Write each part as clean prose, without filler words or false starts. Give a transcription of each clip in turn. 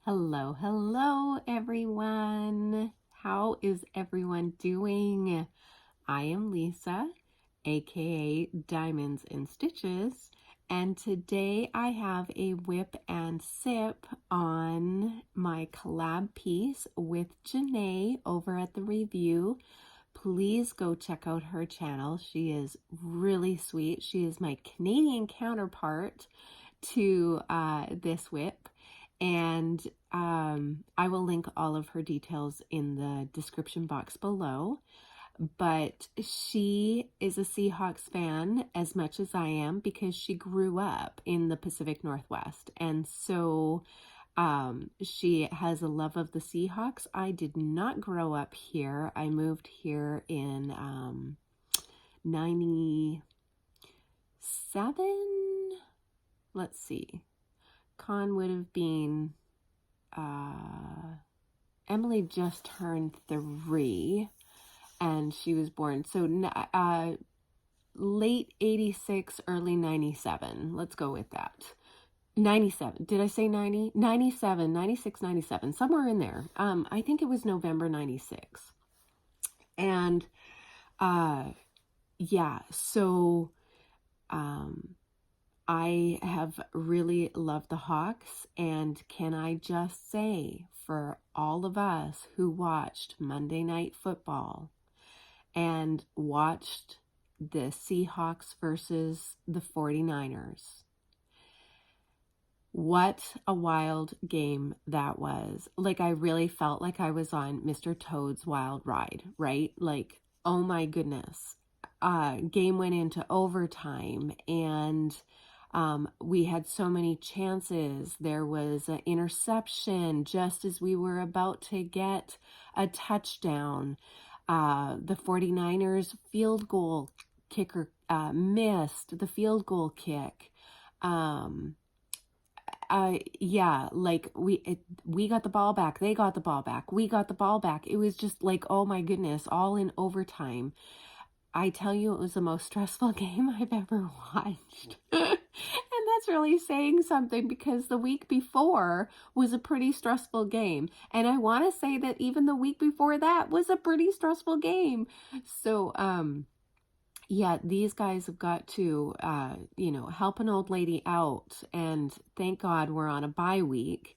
Hello, hello, everyone. How is everyone doing? I am Lisa, aka Diamonds and Stitches, and today I have a whip and sip on my collab piece with Jené over at the review. Please go check out her channel. She is really sweet. She is my Canadian counterpart to this whip. And I will link all of her details in the description box below. But she is a Seahawks fan as much as I am because she grew up in the Pacific Northwest. And so she has a love of the Seahawks. I did not grow up here. I moved here in 97. Let's see. Con would have been, Emily just turned 3 and she was born. So late 86, early 97. Let's go with that. 97. Did I say 90? 97, 96, 97, somewhere in there. I think it was November 96. And, yeah, so, I have really loved the Hawks, and can I just say, for all of us who watched Monday Night Football and watched the Seahawks versus the 49ers, what a wild game that was. Like, I really felt like I was on Mr. Toad's Wild Ride, right? Like, oh my goodness. Game went into overtime, and we had so many chances. There was an interception just as we were about to get a touchdown. The 49ers field goal kicker missed the field goal kick. Yeah, like we got the ball back. They got the ball back. We got the ball back. It was just like, oh my goodness, all in overtime. I tell you, it was the most stressful game I've ever watched. And that's really saying something because the week before was a pretty stressful game. And I want to say that even the week before that was a pretty stressful game. So, yeah, these guys have got to, help an old lady out. And thank God we're on a bye week.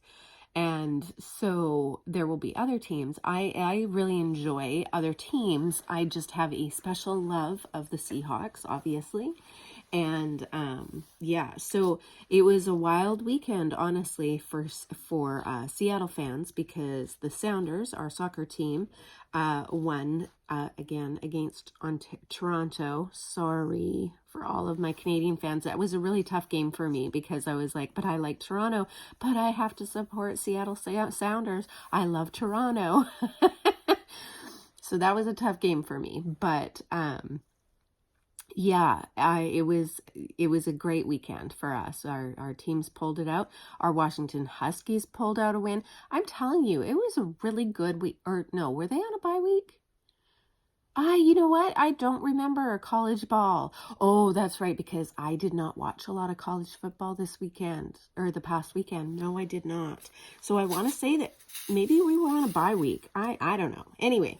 And so there will be other teams. I really enjoy other teams. I just have a special love of the Seahawks, obviously. And yeah, so it was a wild weekend, honestly, for Seattle fans, because the Sounders, our soccer team, won again against Toronto. Sorry for all of my Canadian fans. That was a really tough game for me because I was like, but I like Toronto, but I have to support Seattle Sounders. I love Toronto. So that was a tough game for me, but yeah, it was a great weekend for us. Our teams pulled it out. Our Washington Huskies pulled out a win. I'm telling you, it was a really good week. Or no, were they on a bye week? You know what? I don't remember college ball. Oh, that's right, because I did not watch a lot of college football this weekend, or the past weekend. No, I did not. So I want to say that maybe we were on a bye week. I don't know. Anyway,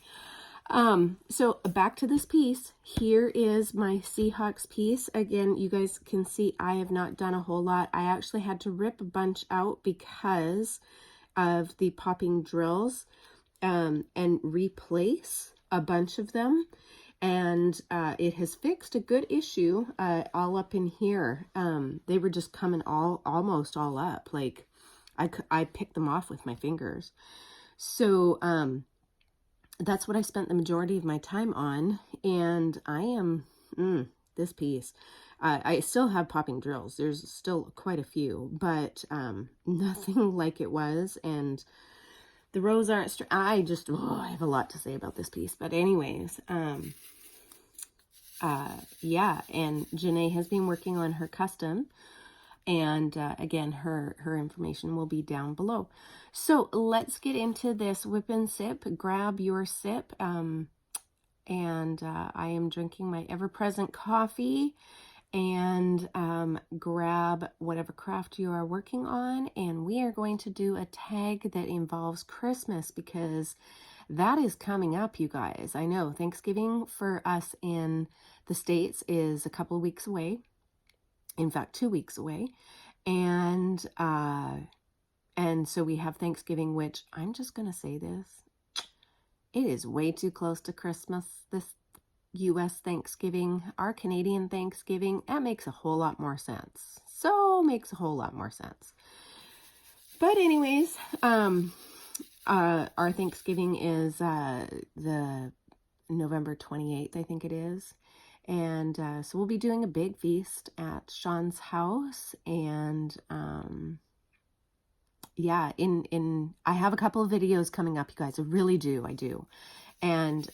so back to this piece. Here is my Seahawks piece. Again, you guys can see I have not done a whole lot. I actually had to rip a bunch out because of the popping drills, and replace a bunch of them. And it has fixed a good issue all up in here. They were just coming almost all up. Like I picked them off with my fingers. So, that's what I spent the majority of my time on, and I am, this piece. I still have popping drills. There's still quite a few, but nothing like it was, and the rows aren't, I have a lot to say about this piece, but anyways, yeah, and Jené has been working on her custom. And again, her information will be down below. So let's get into this whip and sip. Grab your sip. And I am drinking my ever-present coffee. and grab whatever craft you are working on. And we are going to do a tag that involves Christmas because that is coming up, you guys. I know Thanksgiving for us in the States is a couple of weeks away. In fact, 2 weeks away. And so we have Thanksgiving, which I'm just going to say this. It is way too close to Christmas, this U.S. Thanksgiving. Our Canadian Thanksgiving, that makes a whole lot more sense. So makes a whole lot more sense. But anyways, our Thanksgiving is the November 28th, I think it is. And so we'll be doing a big feast at Sean's house. And yeah, I have a couple of videos coming up, you guys. I really do. I do. And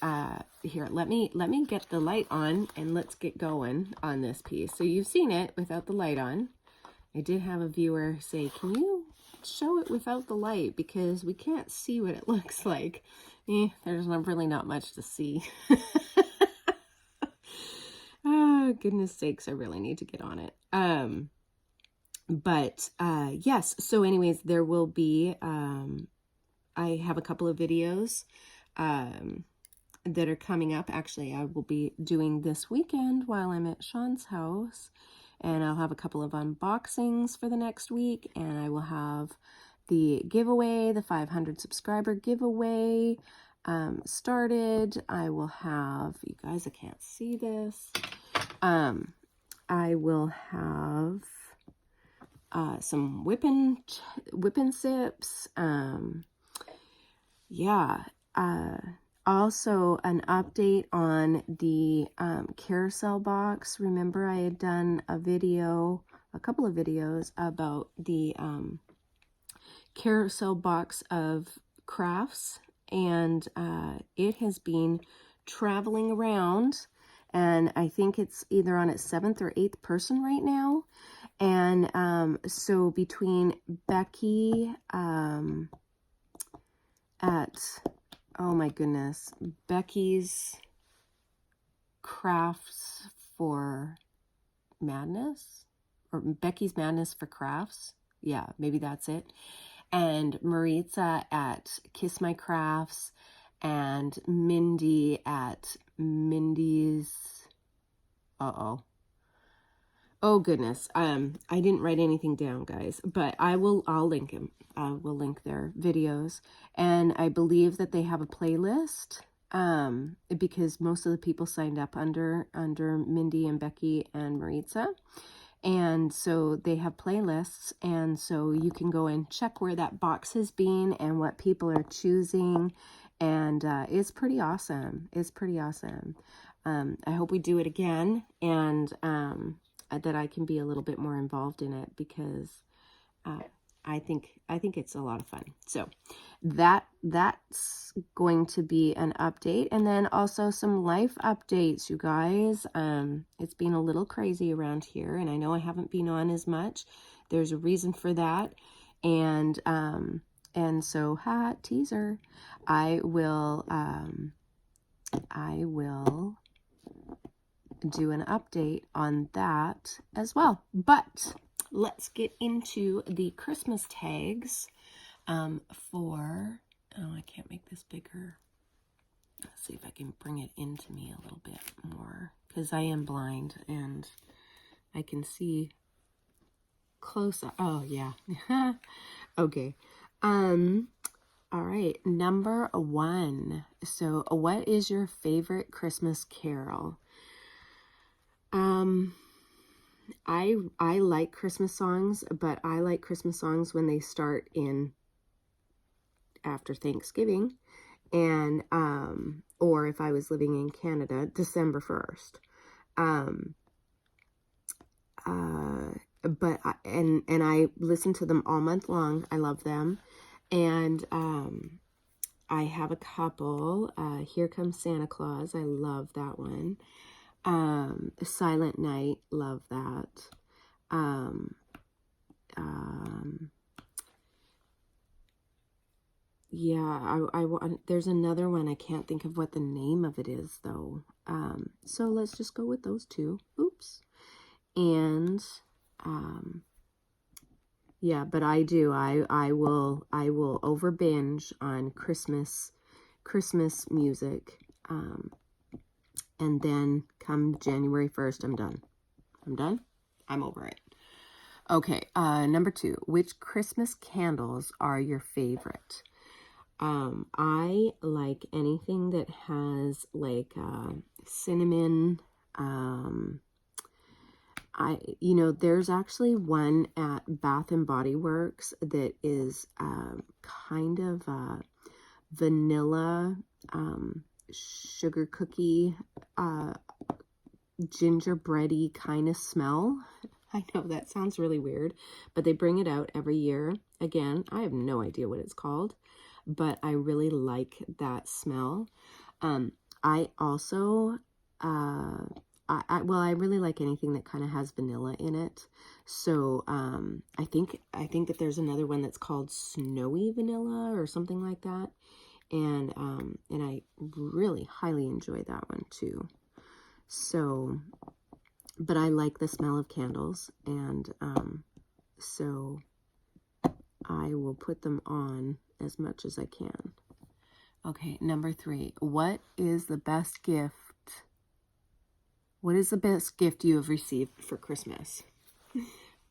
here, let me get the light on and let's get going on this piece. So you've seen it without the light on. I did have a viewer say, can you show it without the light? Because we can't see what it looks like. There's really not much to see. Oh, goodness sakes, I really need to get on it. Yes, so anyways, there will be, I have a couple of videos that are coming up. Actually, I will be doing this weekend while I'm at Sean's house, and I'll have a couple of unboxings for the next week, and I will have the giveaway, the 500 subscriber giveaway started. I will have, you guys, I can't see this. I will have some whipping sips. Yeah. Also an update on the Carousel box. Remember, I had done a couple of videos about the Carousel box of crafts, and it has been traveling around, and I think it's either on its 7th or 8th person right now. And so between Becky oh my goodness, Becky's Crafts for Madness, or Becky's Madness for Crafts. Yeah, maybe that's it. And Maritza at Kiss My Crafts, and Mindy at Mindy's, oh goodness, I didn't write anything down, guys, but I'll link them. I will link their videos, and I believe that they have a playlist, because most of the people signed up under Mindy and Becky and Maritza. And so they have playlists, and so you can go and check where that box has been and what people are choosing, and it's pretty awesome. It's pretty awesome. I hope we do it again, and that I can be a little bit more involved in it, because I think it's a lot of fun. So that's going to be an update, and then also some life updates, you guys. It's been a little crazy around here, and I know I haven't been on as much. There's a reason for that, and so teaser. I will do an update on that as well. But let's get into the Christmas tags for, I can't make this bigger. Let's see if I can bring it into me a little bit more, because I am blind and I can see close up. Oh yeah. Okay. All right, number 1. So what is your favorite Christmas carol? I like Christmas songs, but I like Christmas songs when they start in after Thanksgiving, and or if I was living in Canada, December 1st. But I listen to them all month long. I love them, and I have a couple. Here Comes Santa Claus. I love that one. Silent Night, love that. Yeah, I there's another one. I can't think of what the name of it is though. So let's just go with those two. Oops. And, yeah, but I do. I will over binge on Christmas music. And then come January 1st, I'm done. I'm over it. Okay, number 2. Which Christmas candles are your favorite? I like anything that has like cinnamon. There's actually one at Bath and Body Works that is kind of vanilla sugar cookie gingerbready kind of smell. I know that sounds really weird, but they bring it out every year. Again, I have no idea what it's called, but I really like that smell. I also, I really like anything that kind of has vanilla in it. So, I think that there's another one that's called Snowy Vanilla or something like that. And I really highly enjoy that one too. So, but I like the smell of candles, and so I will put them on as much as I can. Okay, number 3. What is the best gift? What is the best gift you have received for Christmas?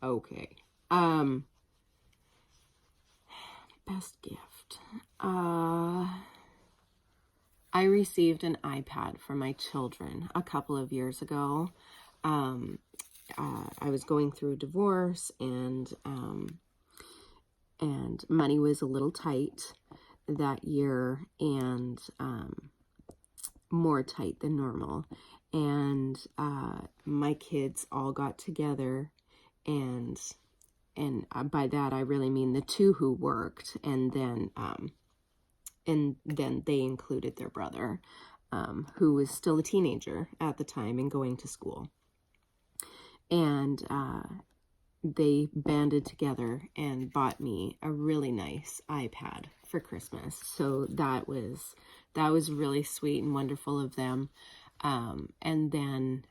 Okay. Best gift. I received an iPad for my children a couple of years ago. I was going through a divorce, and money was a little tight that year, and more tight than normal. And my kids all got together, and by that I really mean the 2 who worked, and then they included their brother, who was still a teenager at the time and going to school. And they banded together and bought me a really nice iPad for Christmas. So that was really sweet and wonderful of them. And then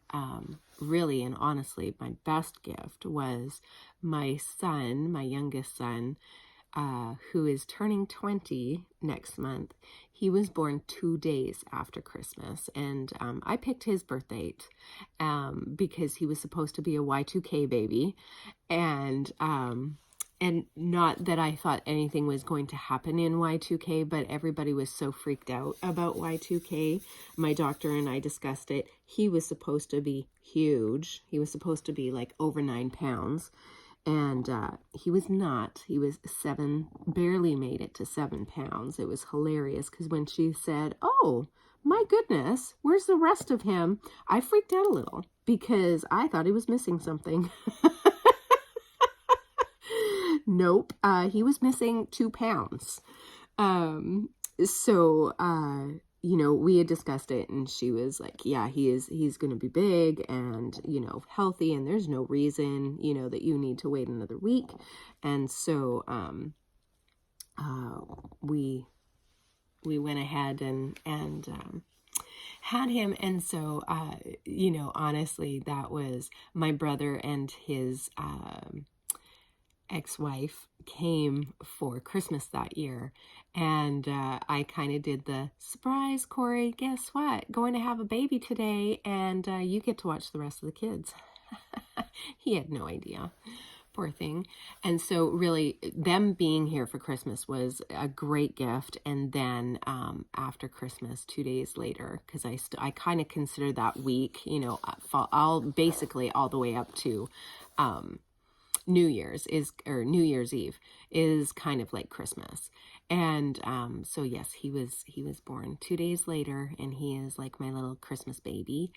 really and honestly, my best gift was my son, my youngest son, who is turning 20 next month. He was born 2 days after Christmas, and I picked his birth date because he was supposed to be a Y2K baby, and not that I thought anything was going to happen in Y2K, but everybody was so freaked out about Y2K. My doctor and I discussed it. He was supposed to be huge. He was supposed to be like over 9 pounds. And he was not. He was 7, barely made it to 7 pounds. It was hilarious because when she said, "Oh, my goodness, where's the rest of him?" I freaked out a little because I thought he was missing something. Nope, he was missing 2 pounds. We had discussed it, and she was like, yeah, he's going to be big and, healthy, and there's no reason, that you need to wait another week. And so, we went ahead and had him. And so, honestly, that was my brother and his, ex-wife came for Christmas that year, and I kind of did the surprise, Corey, guess what? Going to have a baby today, and you get to watch the rest of the kids. He had no idea, poor thing. And so really them being here for Christmas was a great gift. And then after Christmas, 2 days later, because I kind of consider that week, basically all the way up to New Year's Eve is kind of like Christmas. And so yes, he was born 2 days later, and he is like my little Christmas baby,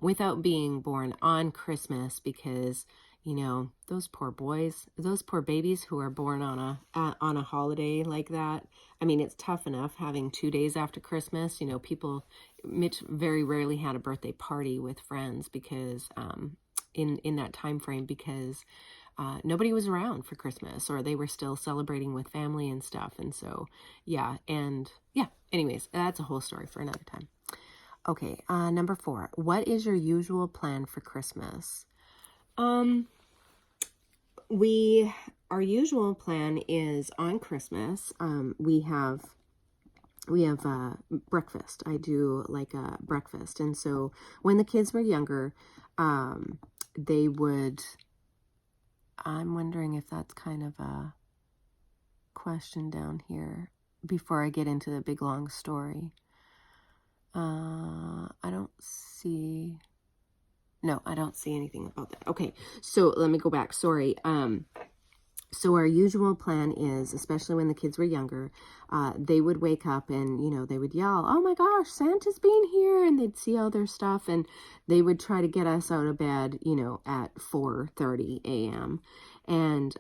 without being born on Christmas, because those poor babies who are born on a holiday like that. I mean, it's tough enough having 2 days after Christmas. Mitch very rarely had a birthday party with friends because in that time frame, because nobody was around for Christmas, or they were still celebrating with family and stuff. And so, anyways, that's a whole story for another time. Okay, number 4. What is your usual plan for Christmas? Um, our usual plan is on Christmas, we have breakfast. I do like a breakfast. And so when the kids were younger, they would, I'm wondering if that's kind of a question down here before I get into the big long story. I don't see, no, I don't see anything about that. Okay, so let me go back. Sorry. So our usual plan is, especially when the kids were younger, they would wake up and, you know, they would yell, "Oh my gosh, Santa's being here," and they'd see all their stuff, and they would try to get us out of bed, you know, at 4:30 a.m. And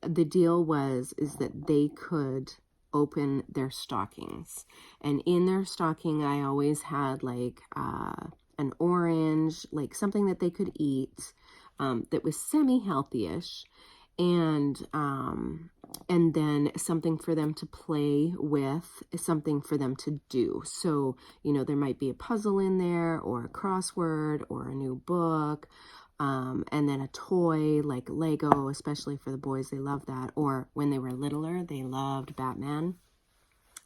the deal is that they could open their stockings, and in their stocking, I always had like an orange, like something that they could eat, that was semi-healthy-ish, and then something for them to play with, something for them to do. So, you know, there might be a puzzle in there, or a crossword, or a new book, and then a toy like Lego, especially for the boys, they love that. Or when they were littler, they loved Batman.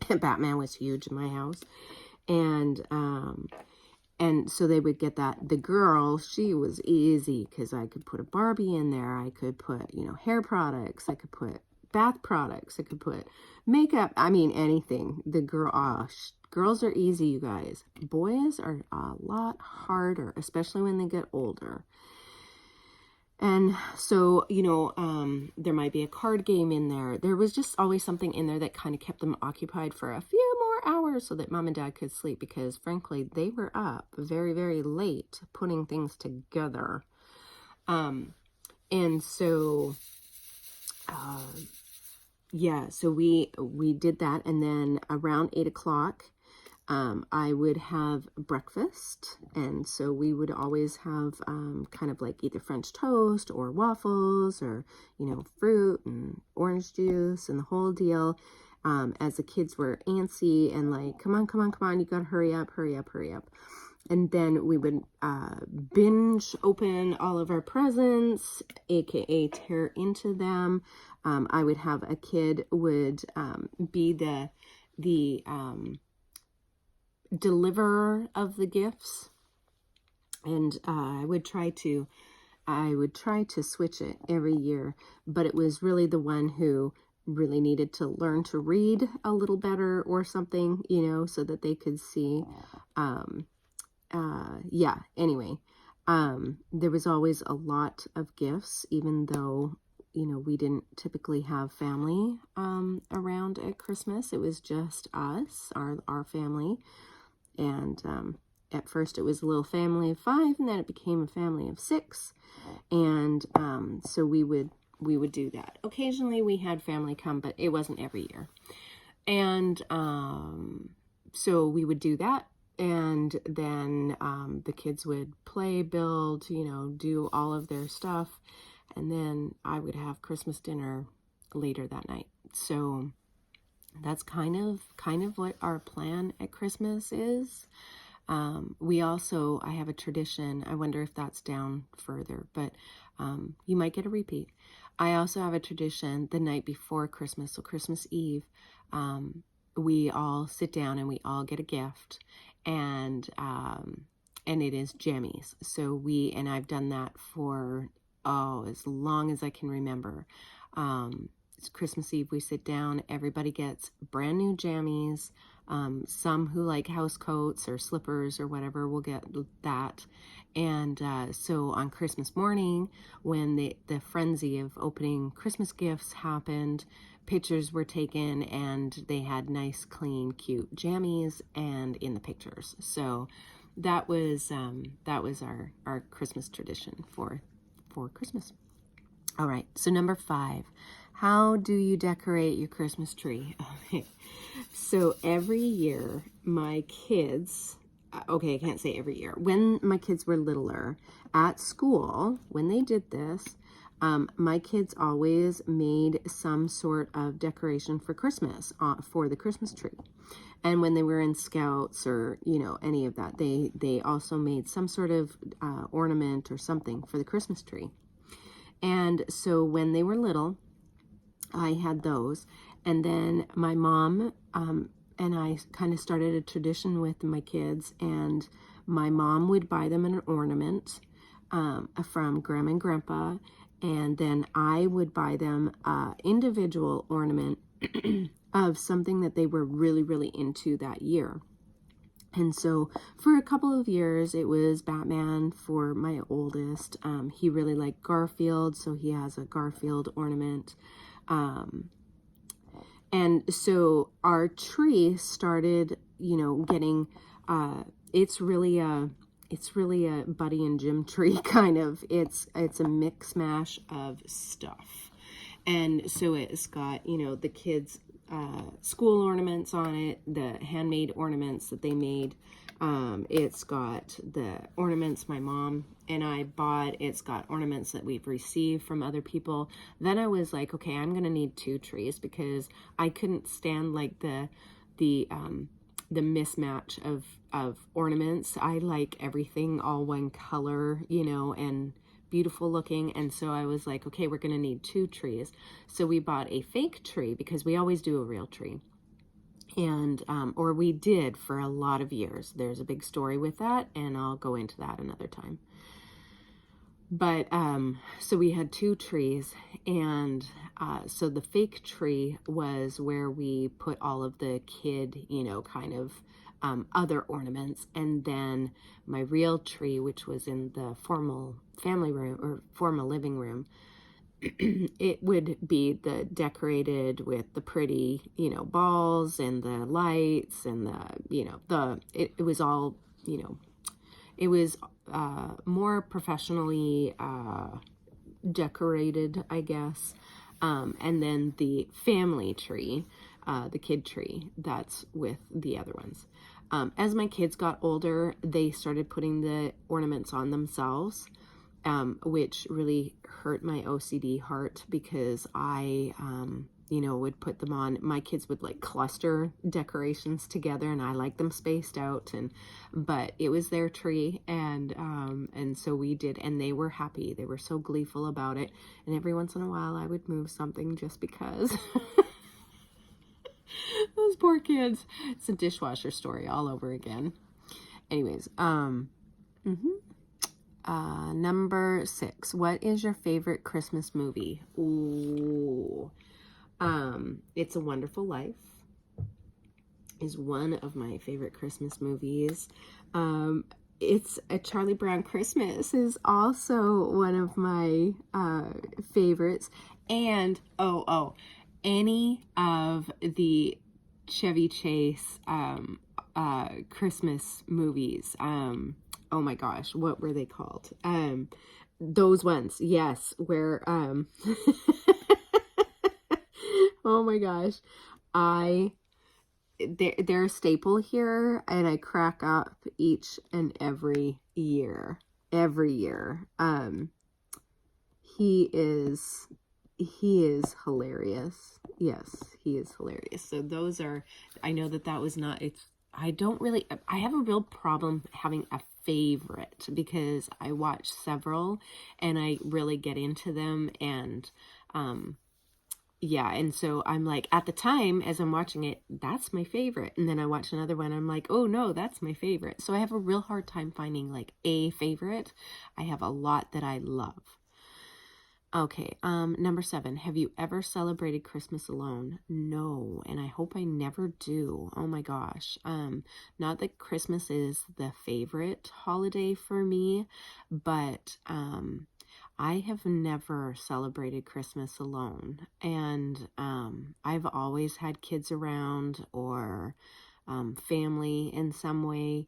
Batman was huge in my house. And so they would get that. The girl, she was easy because I could put a Barbie in there. I could put, you know, hair products. I could put bath products. I could put makeup. I mean, anything. The girl, girls are easy, you guys. Boys are a lot harder, especially when they get older. And so, you know, there might be a card game in there. There was just always something in there that kind of kept them occupied for a few more hours so that mom and dad could sleep, because frankly, they were up very, very late putting things together. And so, yeah, so we did that. And then around 8 o'clock, I would have breakfast, and so we would always have kind of like either French toast or waffles, or, you know, fruit and orange juice and the whole deal, as the kids were antsy and like, come on, you gotta hurry up. And then we would binge open all of our presents, aka tear into them. I would have a kid would be the deliverer of the gifts, and I would try to switch it every year, but it was really the one who really needed to learn to read a little better or something, you know, so that they could see. Yeah, anyway, there was always a lot of gifts, even though, you know, we didn't typically have family around at Christmas. It was just us, our family. And at first it was a little family of 5, and then it became a family of 6. And so we would do that. Occasionally we had family come, but it wasn't every year. And so we would do that. And then the kids would play, build, you know, do all of their stuff. And then I would have Christmas dinner later that night. So that's kind of what our plan at Christmas is. I have a tradition. I wonder if that's down further, but you might get a repeat. I also have a tradition the night before Christmas, so Christmas Eve, we all sit down and we all get a gift, and it is jammies. So I've done that for, as long as I can remember. It's Christmas Eve, we sit down, everybody gets brand new jammies. Some who like house coats or slippers or whatever will get that. And so on Christmas morning, when the frenzy of opening Christmas gifts happened, pictures were taken, and they had nice, clean, cute jammies and in the pictures. So that was our Christmas tradition for Christmas. All right, so number 5, how do you decorate your Christmas tree? Okay, so every year my kids, okay, I can't say every year, when my kids were littler at school, when they did this, my kids always made some sort of decoration for Christmas, for the Christmas tree. And when they were in Scouts or, you know, any of that, they also made some sort of ornament or something for the Christmas tree. And so when they were little, I had those. And then my mom and I kind of started a tradition with my kids, and my mom would buy them an ornament from Grandma and Grandpa, and then I would buy them an individual ornament of something that they were really, really into that year. And so for a couple of years, it was Batman for my oldest. He really liked Garfield, so he has a Garfield ornament. And so our tree started, getting, it's really a Buddy and Jim tree kind of. It's a mix mash of stuff. And so it's got, the kids' school ornaments on it, the handmade ornaments that they made. It's got the ornaments my mom and I bought. It's got ornaments that we've received from other people. Then I was like, okay, I'm going to need 2 trees because I couldn't stand like the mismatch of ornaments. I like everything all one color, and beautiful looking. And so I was like, okay, we're going to need 2 trees. So we bought a fake tree because we always do a real tree. And, or we did for a lot of years. There's a big story with that, and I'll go into that another time. But, so we had 2 trees, and, so the fake tree was where we put all of the kid, kind of, other ornaments. And then my real tree, which was in the formal family room or formal living room, it would be the decorated with the pretty, balls and the lights and it was all, it was more professionally decorated, I guess. And then the family tree, the kid tree, that's with the other ones. As my kids got older, they started putting the ornaments on themselves, which really hurt my OCD heart because I, would put them on. My kids would like cluster decorations together, and I like them spaced out. But it was their tree, and so we did, and they were happy. They were so gleeful about it. And every once in a while, I would move something just because. Those poor kids. It's a dishwasher story all over again. Anyways, number 6. What is your favorite Christmas movie? Ooh. It's a Wonderful Life is one of my favorite Christmas movies. It's a Charlie Brown Christmas is also one of my favorites. And any of the Chevy Chase Christmas movies. Oh my gosh, what were they called? Those ones, yes, where oh my gosh, they're a staple here, and I crack up each and every year. He is hilarious. Yes, he is hilarious. So those are, I know that was not, I have a real problem having a favorite because I watch several and I really get into them, and and so I'm like, at the time as I'm watching it, that's my favorite, and then I watch another one, I'm like, oh no, that's my favorite. So I have a real hard time finding like a favorite. I have a lot that I love. Okay, number 7, have you ever celebrated Christmas alone? No, and I hope I never do. Oh my gosh. Not that Christmas is the favorite holiday for me, but I have never celebrated Christmas alone. And I've always had kids around or family in some way.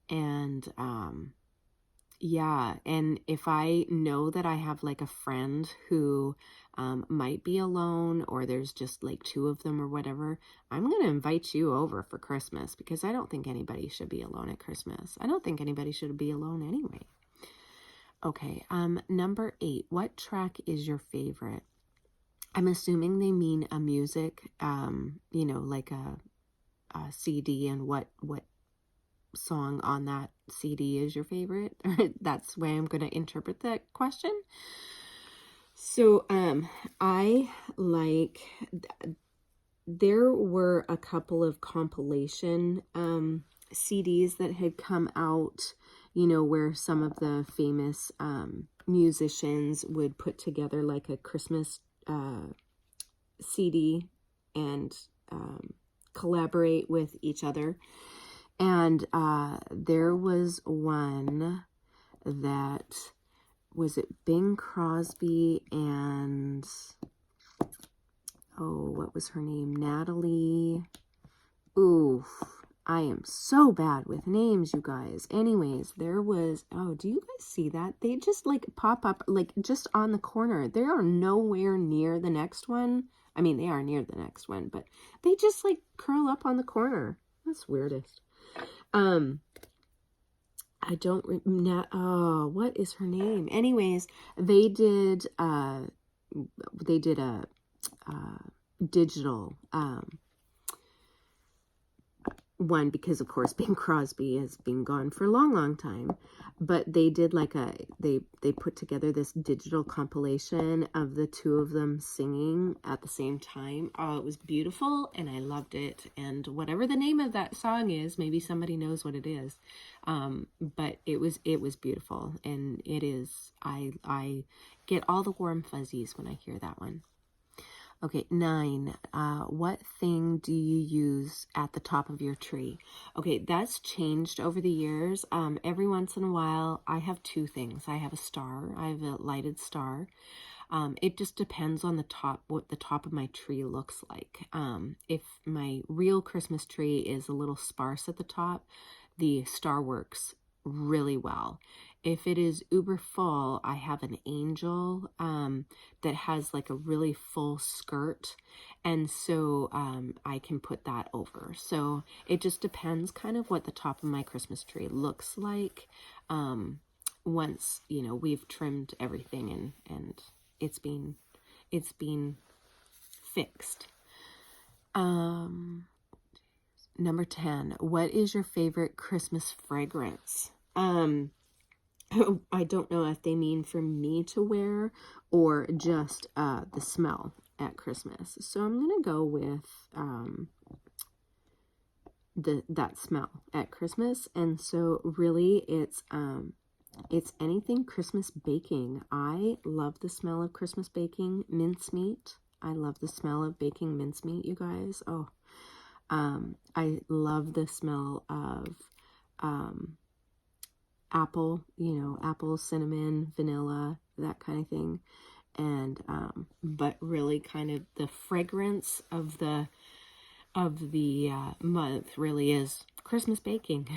And and if I know that I have like a friend who might be alone, or there's just like 2 of them or whatever, I'm going to invite you over for Christmas because I don't think anybody should be alone at Christmas. I don't think anybody should be alone anyway. Okay, number 8, what track is your favorite? I'm assuming they mean a music, like a CD, and what song on that CD is your favorite. That's the way I'm going to interpret that question. So, I like, there were a couple of compilation CDs that had come out, where some of the famous musicians would put together like a Christmas CD and collaborate with each other. And there was one that, was it Bing Crosby and, oh, what was her name? Natalie. Ooh, I am so bad with names, you guys. Anyways, there was, oh, do you guys see that? They just like pop up like just on the corner. They are nowhere near the next one. I mean, they are near the next one, but they just like curl up on the corner. That's weirdest. I don't oh, what is her name? Anyways, they did a digital one, because of course Bing Crosby has been gone for a long time, but they did like they put together this digital compilation of the two of them singing at the same time. Oh, it was beautiful and I loved it. And whatever the name of that song is, maybe somebody knows what it is, but it was beautiful, and it is, I get all the warm fuzzies when I hear that one. Okay, 9. What thing do you use at the top of your tree? Okay, that's changed over the years. Every once in a while, I have 2 things. I have a star. I have a lighted star. It just depends on what the top of my tree looks like. If my real Christmas tree is a little sparse at the top, the star works really well. If it is uber full, I have an angel that has like a really full skirt, and so I can put that over. So it just depends kind of what the top of my Christmas tree looks like once, we've trimmed everything and it's been fixed. Number 10, what is your favorite Christmas fragrance? I don't know if they mean for me to wear or just the smell at Christmas. So I'm going to go with that smell at Christmas. And so really it's anything Christmas baking. I love the smell of Christmas baking. Mincemeat. I love the smell of baking mincemeat, you guys. Oh, I love the smell of apple, apple, cinnamon, vanilla, that kind of thing. And but really kind of the fragrance of the month really is Christmas baking.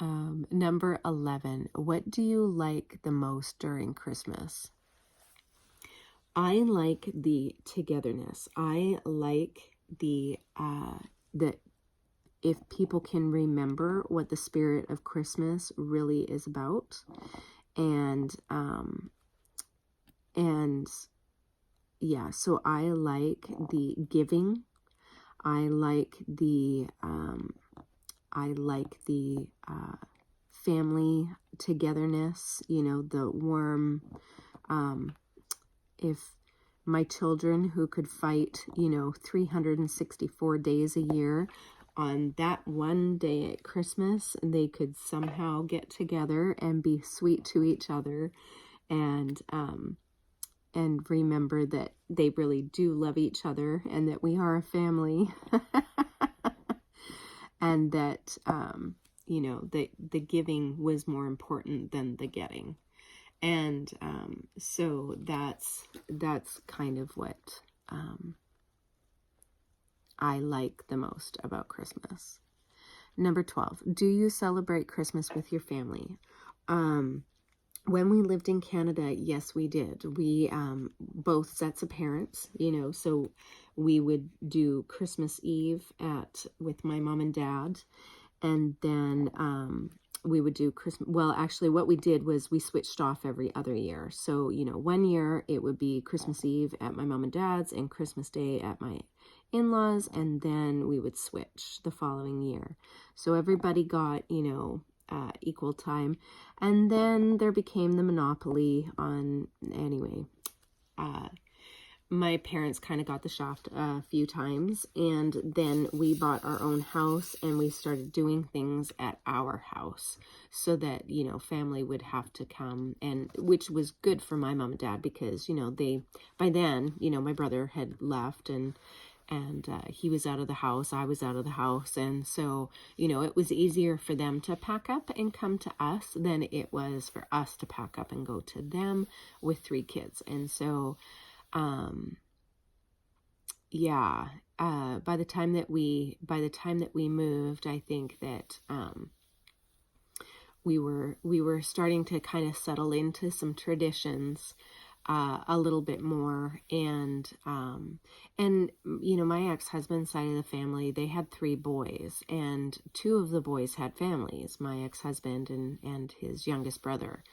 Number 11, what do you like the most during Christmas? I like the togetherness. I like the if people can remember what the spirit of Christmas really is about. And yeah, so I like the giving. I like the family togetherness, the warm, if my children who could fight, 364 days a year, on that one day at Christmas, they could somehow get together and be sweet to each other and remember that they really do love each other and that we are a family and that, the giving was more important than the getting. And so that's kind of what I like the most about Christmas. Number 12, do you celebrate Christmas with your family? When we lived in Canada, yes, we did. We, both sets of parents, so we would do Christmas Eve with my mom and dad. And then, we would do Christmas. Well, actually what we did was we switched off every other year. So, one year it would be Christmas Eve at my mom and dad's and Christmas Day at my in-laws, and then we would switch the following year. So everybody got, equal time. And then there became the monopoly on, anyway, my parents kind of got the shaft a few times, and then we bought our own house and we started doing things at our house so that, you know, family would have to come, and which was good for my mom and dad because, you know, they, by then, you know, my brother had left and he was out of the house, I was out of the house, and so, you know, it was easier for them to pack up and come to us than it was for us to pack up and go to them with 3 kids. And so yeah, by the time that we moved, I think that we were starting to kind of settle into some traditions a little bit more, and you know, my ex-husband's side of the family, they had 3 boys, and 2 of the boys had families, my ex-husband and his youngest brother,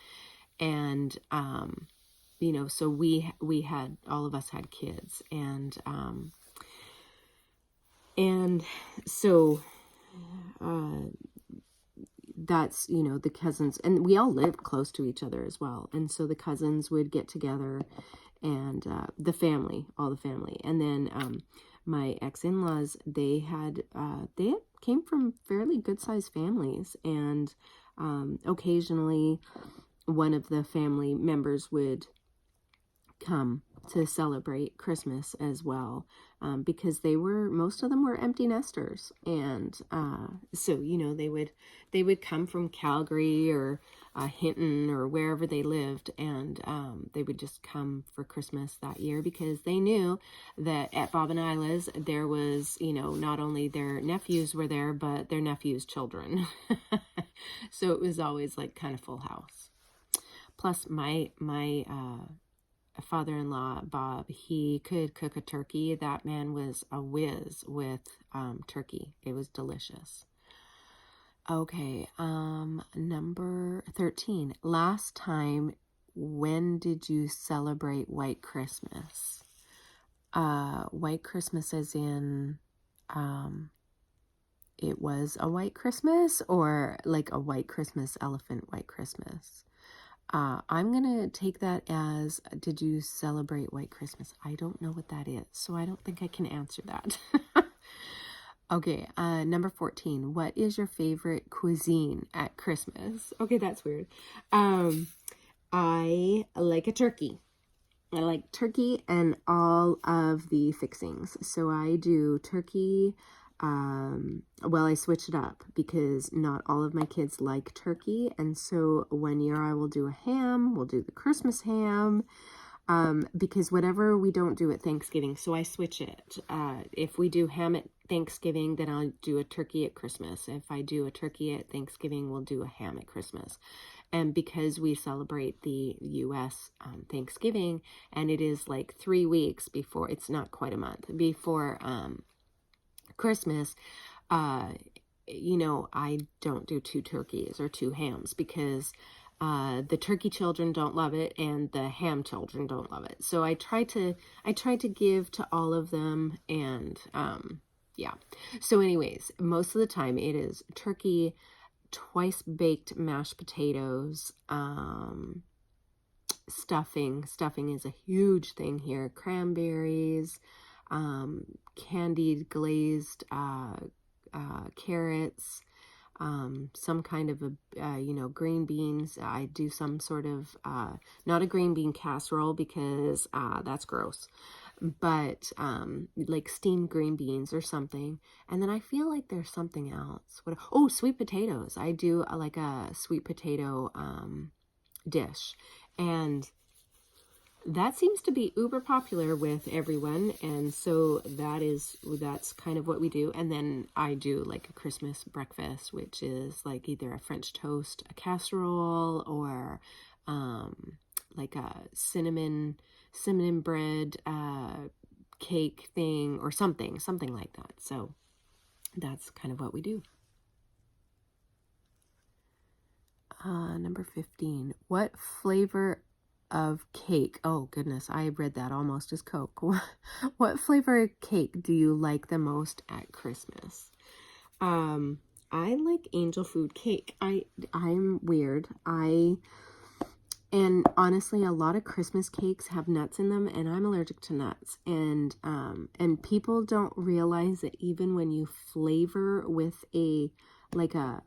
and you know, so we had, all of us had kids, and so that's, you know, the cousins, and we all lived close to each other as well, and so the cousins would get together, and the family, all the family, and then my ex-in-laws, they came from fairly good-sized families, and occasionally one of the family members would come to celebrate Christmas as well, because most of them were empty nesters, and so, you know, they would come from Calgary or Hinton or wherever they lived, and they would just come for Christmas that year because they knew that at Bob and Isla's there was, you know, not only their nephews were there, but their nephews' children. So it was always like kind of full house. Plus my father-in-law, Bob, he could cook a turkey. That man was a whiz with turkey. It was delicious. Okay, number 13. Last time, when did you celebrate White Christmas? White Christmas as in, it was a white Christmas, or like a white Christmas, elephant white Christmas? I'm going to take that as, did you celebrate White Christmas? I don't know what that is, so I don't think I can answer that. Okay, number 14. What is your favorite cuisine at Christmas? Okay, that's weird. I like a turkey. I like turkey and all of the fixings. So I do turkey. Well, I switch it up because not all of my kids like turkey, and so one year I will do a ham. We'll do the Christmas ham, because whatever we don't do at Thanksgiving, so I switch it. If we do ham at Thanksgiving, then I'll do a turkey at Christmas. If I do a turkey at Thanksgiving, we'll do a ham at Christmas. And because we celebrate the U.S. Thanksgiving, and it is like 3 weeks before, it's not quite a month, before Christmas, you know, I don't do 2 turkeys or 2 hams because the turkey children don't love it and the ham children don't love it. So I try to give to all of them, and yeah. So anyways, most of the time it is turkey, twice baked mashed potatoes, stuffing. Stuffing is a huge thing here. Cranberries, candied glazed carrots, some kind of you know, green beans. I do some sort of, not a green bean casserole because that's gross, but like steamed green beans or something. And then I feel like there's something else. Oh, sweet potatoes. I do like a sweet potato dish, and that seems to be uber popular with everyone, and so that's kind of what we do. And then I do like a Christmas breakfast, which is like either a French toast, a casserole, or like a cinnamon bread cake thing, or something like that. So that's kind of what we do. Number 15. What flavor of cake? Oh goodness, I read that almost as Coke. What flavor of cake do you like the most at Christmas? I like angel food cake. I'm weird. And honestly, a lot of Christmas cakes have nuts in them, and I'm allergic to nuts. And people don't realize that even when you flavor with like a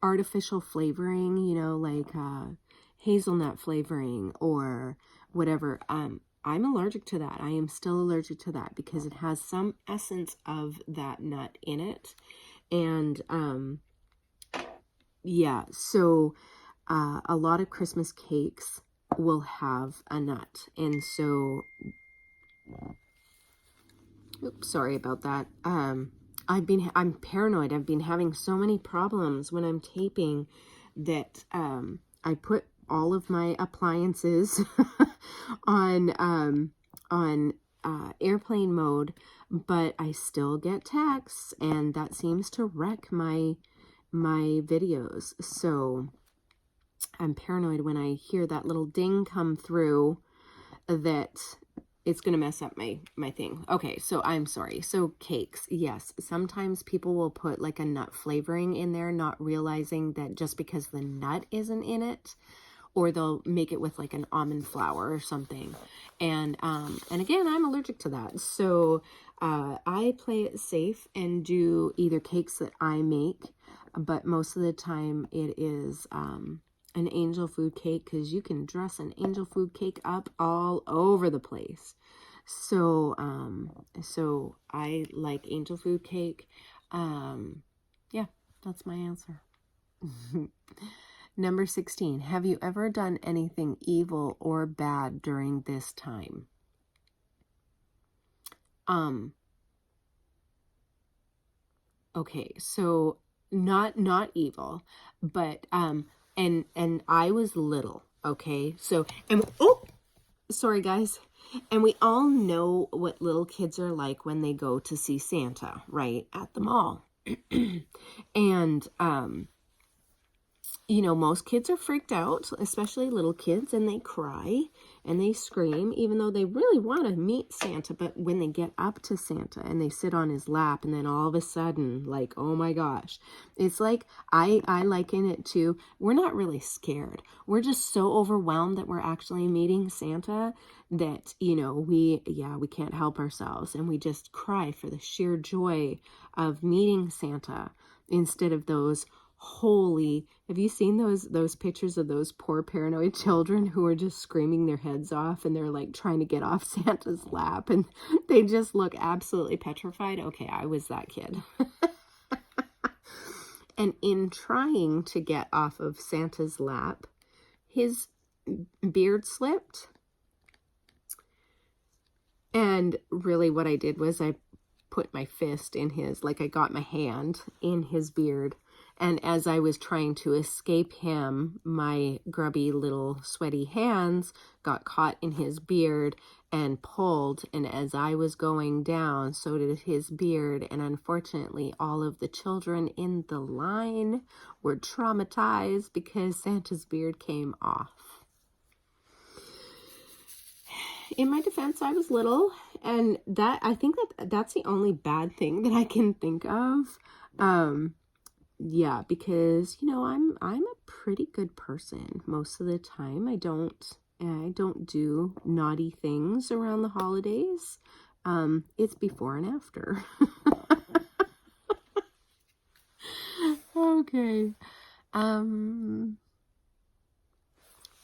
artificial flavoring, you know, like hazelnut flavoring or whatever, I'm allergic to that. I am still allergic to that because it has some essence of that nut in it. And yeah, so a lot of Christmas cakes will have a nut. And so, oops, sorry about that. I'm paranoid. I've been having so many problems when I'm taping that I put all of my appliances on airplane mode, but I still get texts, and that seems to wreck my videos. So I'm paranoid when I hear that little ding come through that it's going to mess up my thing. Okay, so I'm sorry. So cakes, yes. Sometimes people will put like a nut flavoring in there, not realizing that just because the nut isn't in it, or they'll make it with like an almond flour or something. And again, I'm allergic to that. So I play it safe and do either cakes that I make, but most of the time it is an angel food cake, because you can dress an angel food cake up all over the place. So so I like angel food cake. Yeah, that's my answer. Number 16, have you ever done anything evil or bad during this time? Okay, so not evil, but and I was little, okay? So, and oh, sorry guys. And we all know what little kids are like when they go to see Santa, right? At the mall. And you know, most kids are freaked out, especially little kids, and they cry and they scream, even though they really want to meet Santa. But when they get up to Santa and they sit on his lap, and then all of a sudden, like, oh my gosh, it's like, I liken it to, we're not really scared. We're just so overwhelmed that we're actually meeting Santa that, you know, we can't help ourselves. And we just cry for the sheer joy of meeting Santa instead of those holy, have you seen those pictures of those poor paranoid children who are just screaming their heads off, and they're like trying to get off Santa's lap, and they just look absolutely petrified? Okay, I was that kid. And in trying to get off of Santa's lap, his beard slipped. And really what I did was I put my fist in his, like I got my hand in his beard. And as I was trying to escape him, my grubby little sweaty hands got caught in his beard and pulled. And as I was going down, so did his beard. And unfortunately, all of the children in the line were traumatized because Santa's beard came off. In my defense, I was little, and I think that's the only bad thing that I can think of. Yeah, because, you know, I'm a pretty good person most of the time. I don't do naughty things around the holidays. It's before and after. Okay.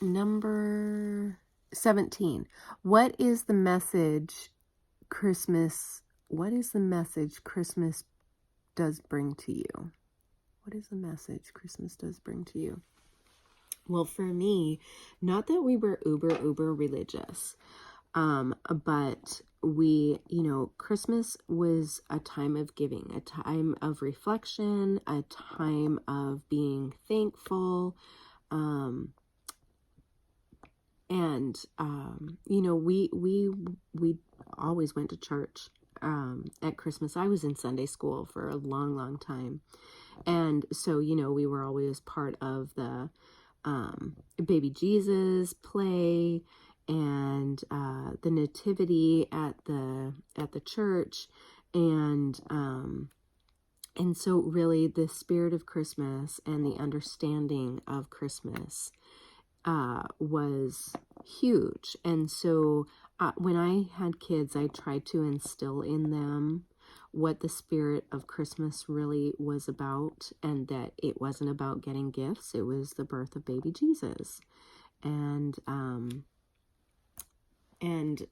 Number 17. What is the message Christmas does bring to you? What is the message Christmas does bring to you? Well, for me, not that we were uber religious, but we, you know, Christmas was a time of giving, a time of reflection, a time of being thankful, and you know, we always went to church at Christmas. I was in Sunday school for a long time. And so, you know, we were always part of the baby Jesus play and the nativity at the church. And And so really the spirit of Christmas and the understanding of Christmas was huge. And so when I had kids, I tried to instill in them what the spirit of Christmas really was about, and that it wasn't about getting gifts. It was the birth of baby Jesus. And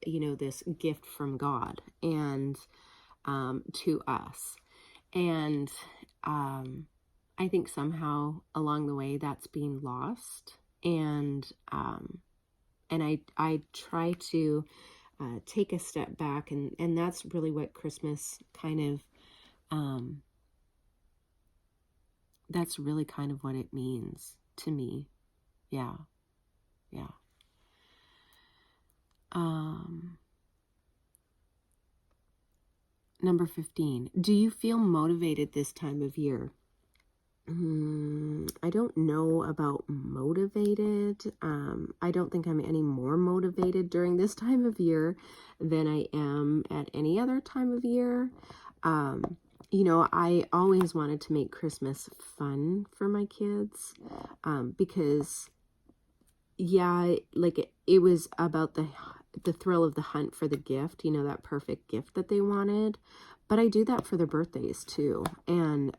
you know, this gift from God and to us. And I think somehow along the way that's being lost. And I try to take a step back, and that's really what Christmas kind of, that's really kind of what it means to me. Yeah. Yeah. Number 15, do you feel motivated this time of year? I don't know about motivated. I don't think I'm any more motivated during this time of year than I am at any other time of year. You know, I always wanted to make Christmas fun for my kids, because, yeah, like it was about the thrill of the hunt for the gift, you know, that perfect gift that they wanted. But I do that for their birthdays too. And,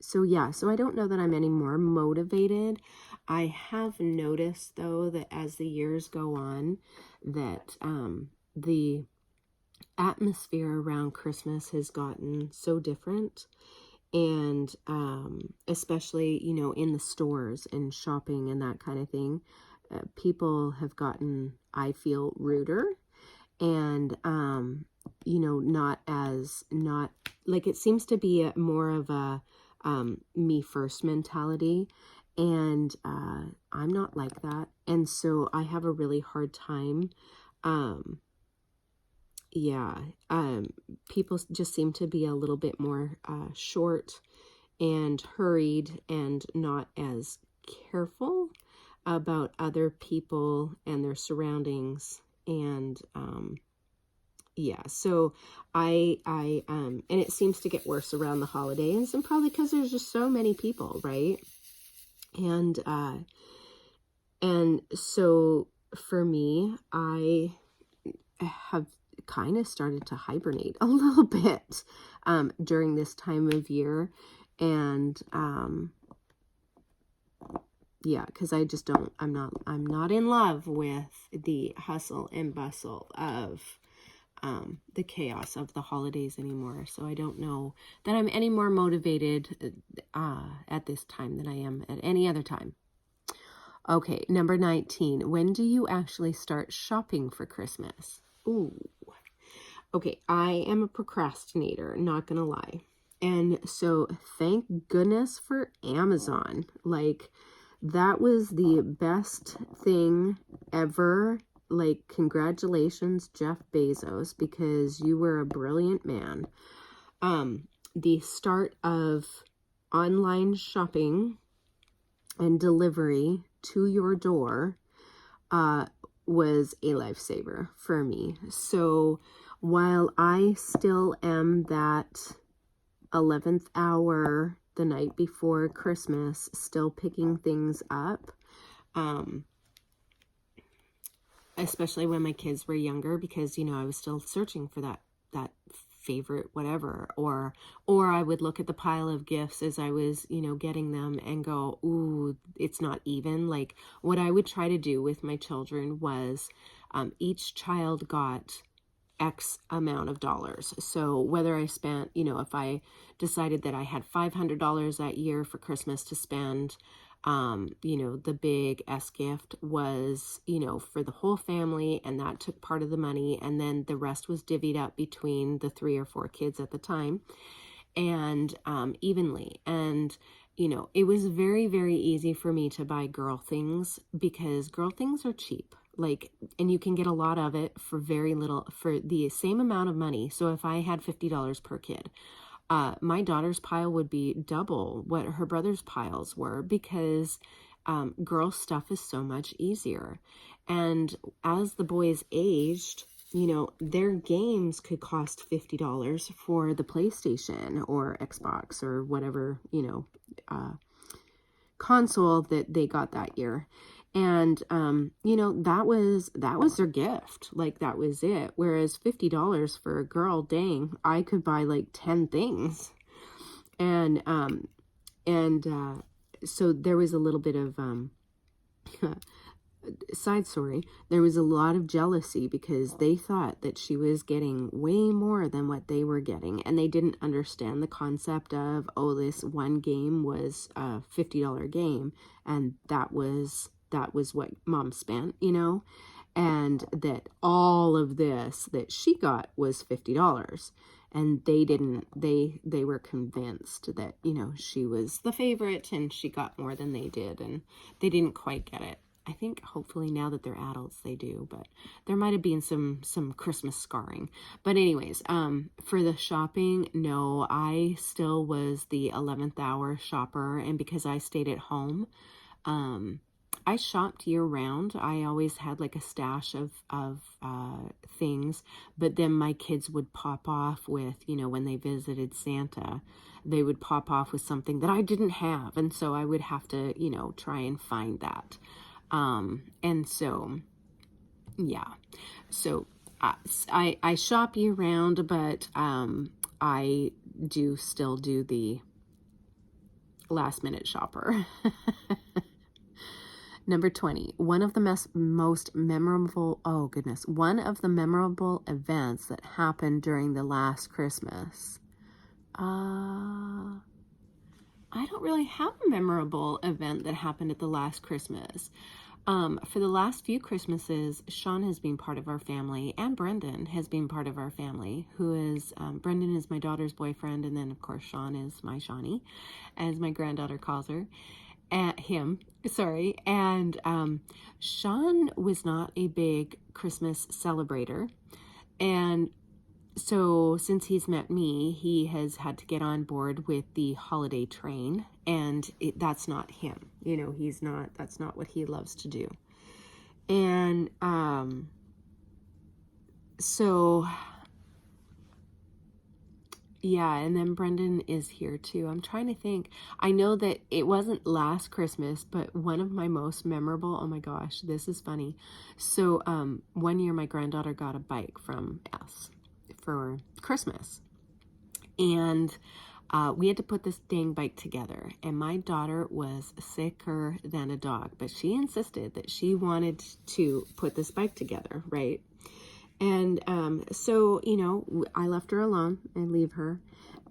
so yeah, so I don't know that I'm any more motivated. I have noticed though that as the years go on, that the atmosphere around Christmas has gotten so different. And especially, you know, in the stores and shopping and that kind of thing, people have gotten, I feel, ruder. And, you know, not like it seems to be more of a me first mentality, and I'm not like that. And so I have a really hard time. People just seem to be a little bit more short and hurried and not as careful about other people and their surroundings. And yeah, so and it seems to get worse around the holidays, and probably because there's just so many people, right? And so for me, I have kind of started to hibernate a little bit during this time of year. And yeah, because I just don't, I'm not in love with the hustle and bustle of the chaos of the holidays anymore. So I don't know that I'm any more motivated at this time than I am at any other time. Okay, number 19. When do you actually start shopping for Christmas? Ooh. Okay, I am a procrastinator, not gonna lie. And so thank goodness for Amazon. Like, that was the best thing ever. Like, congratulations, Jeff Bezos, because you were a brilliant man. The start of online shopping and delivery to your door was a lifesaver for me. So while I still am that 11th hour the night before Christmas, still picking things up, especially when my kids were younger, because, you know, I was still searching for that favorite whatever, or I would look at the pile of gifts as I was, you know, getting them and go, ooh, it's not even. Like, what I would try to do with my children was each child got X amount of dollars. So whether I spent, you know, if I decided that I had $500 that year for Christmas to spend, you know, the big S gift was, you know, for the whole family, and that took part of the money, and then the rest was divvied up between the 3 or 4 kids at the time, and evenly. And, you know, it was very, very easy for me to buy girl things, because girl things are cheap. Like, and you can get a lot of it for very little, for the same amount of money. So if I had $50 per kid, my daughter's pile would be double what her brother's piles were, because girl stuff is so much easier. And as the boys aged, you know, their games could cost $50 for the PlayStation or Xbox or whatever, you know, console that they got that year. And, you know, that was their gift. Like, that was it. Whereas $50 for a girl, dang, I could buy like 10 things. And, so there was a little bit of, side story, there was a lot of jealousy because they thought that she was getting way more than what they were getting, and they didn't understand the concept of, oh, this one game was a $50 game, and that was what mom spent, you know, and that all of this that she got was $50. And they were convinced that, you know, she was the favorite and she got more than they did, and they didn't quite get it. I think hopefully now that they're adults they do, but there might have been some Christmas scarring. But anyways, for the shopping, no, I still was the 11th hour shopper, and because I stayed at home, I shopped year round. I always had like a stash of things, but then my kids would pop off with, you know, when they visited Santa, they would pop off with something that I didn't have, and so I would have to, you know, try and find that. And so, yeah, so I shop year round, but I do still do the last minute shopper. Number 20, one of the most memorable, oh goodness, one of the memorable events that happened during the last Christmas. I don't really have a memorable event that happened at the last Christmas. For the last few Christmases, Sean has been part of our family, and Brendan has been part of our family, who is, Brendan is my daughter's boyfriend, and then of course Sean is my Shawnee, as my granddaughter calls her. And Sean was not a big Christmas celebrator, and so since he's met me, he has had to get on board with the holiday train, and that's not him. You know, that's not what he loves to do. And so yeah, and then Brendan is here too. I'm trying to think. I know that it wasn't last Christmas, but one of my most memorable, oh my gosh, this is funny. So one year my granddaughter got a bike from us for Christmas, and we had to put this dang bike together, and my daughter was sicker than a dog, but she insisted that she wanted to put this bike together, right? And so, you know, I left her alone and leave her,